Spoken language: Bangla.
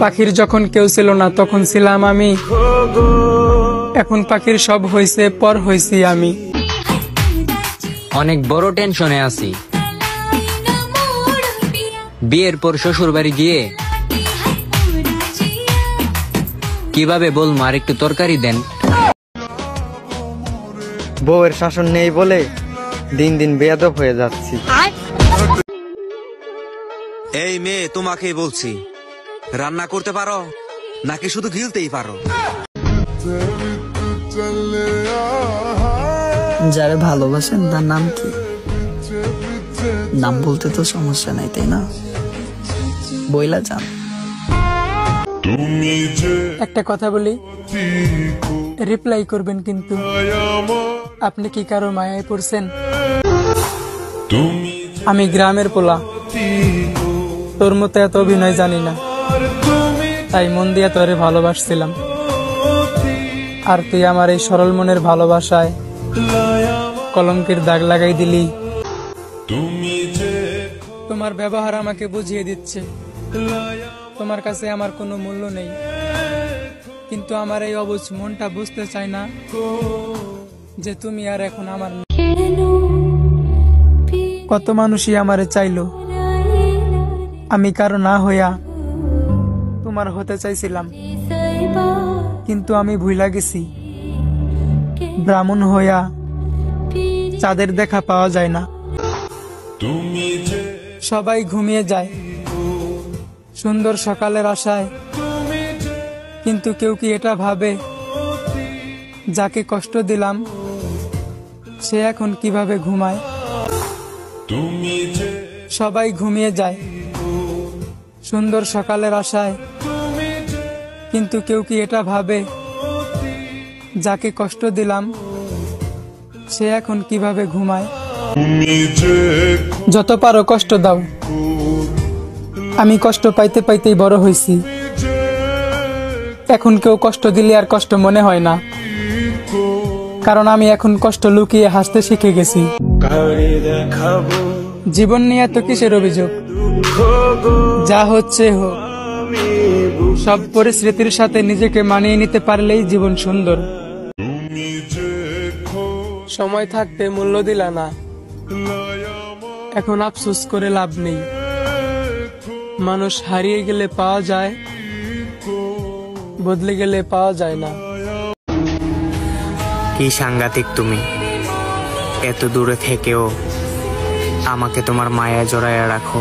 পাখির যখন কেউ ছিল না তখন ছিলাম আমি, এখন পাখির সব হইছে পর হইছি আমি। অনেক বড় টেনশনে আছি, বিয়ের পর শ্বশুর বাড়ি গিয়ে কিভাবে বলবো আর একটু তরকারি দেন। বউয়ের শাসন নেই বলে দিন দিন বেয়াদব হয়ে যাচ্ছি। এই মেয়ে, তোমাকেই বলছি, রান্না করতে পারো নাকি শুধু গিলতেই পারো? যারা ভালোবাসেন তার নাম কি? নাম বলতে তো সমস্যা নাই, তাই না? বইলা যান। একটা কথা বলি, রিপ্লাই করবেন কিন্তু। আপনি কি কারো মায়ায় পড়ছেন? আমি গ্রামের পোলা, তোর মতো এত অভিনয় জানি না, তাই মন দিয়ে তোরে ভালোবাসছিলাম। আর তুই আমার এই সরল মনের ভালোবাসায় কলঙ্কের দাগ লাগাই দিলি। তোমার ব্যবহার আমাকে বুঝিয়ে দিচ্ছে তোমার কাছে আমার কোনো মূল্য নেই, কিন্তু আমার এই অবুঝ মনটা বুঝতে চায় না যে তুমি আর এখন আমার। কত মানুষই আমারে চাইলো, আমি কারো না হইয়া তোমার হতে চাইছিলাম, কিন্তু আমি ভুইলা গেছি ব্রাহ্মণ হইয়া চাঁদের দেখা পাওয়া যায় না। সবাই ঘুমিয়ে যায় সুন্দর সকালের আশায়, কিন্তু কেউ কি এটা ভাবে যাকে কষ্ট দিলাম সে এখন কিভাবে ঘুমায়? সবাই ঘুমিয়ে যায় সুন্দর সকালের আশায়, কিন্তু কেউ কি এটা ভাবে যাকে কষ্ট দিলাম সে এখন কিভাবে ঘুমায়? যত পারো কষ্ট দাও, আমি কষ্ট পাইতে পাইতেই বড় হইছি। এখন কেউ কষ্ট দিলে আর কষ্ট মনে হয় না, কারণ আমি এখন কষ্ট লুকিয়ে হাসতে শিখে গেছি। জীবন নিয়ে এত কিসের অভিযোগ? যা হচ্ছে হোক, সব পরিস্থিতির সাথে নিজেকে মানিয়ে নিতে পারলেই জীবন সুন্দর। সময় থাকতে মূল্য দিলা না, এখন আফসোস করে লাভ নেই। মানুষ হারিয়ে গেলে পাওয়া যায়, বদলে গেলে পাওয়া যায় না। কি সাংঘাতিক তুমি, এত দূরে থেকেও আমাকে তোমার মায়ায় জড়াইয়া রাখো।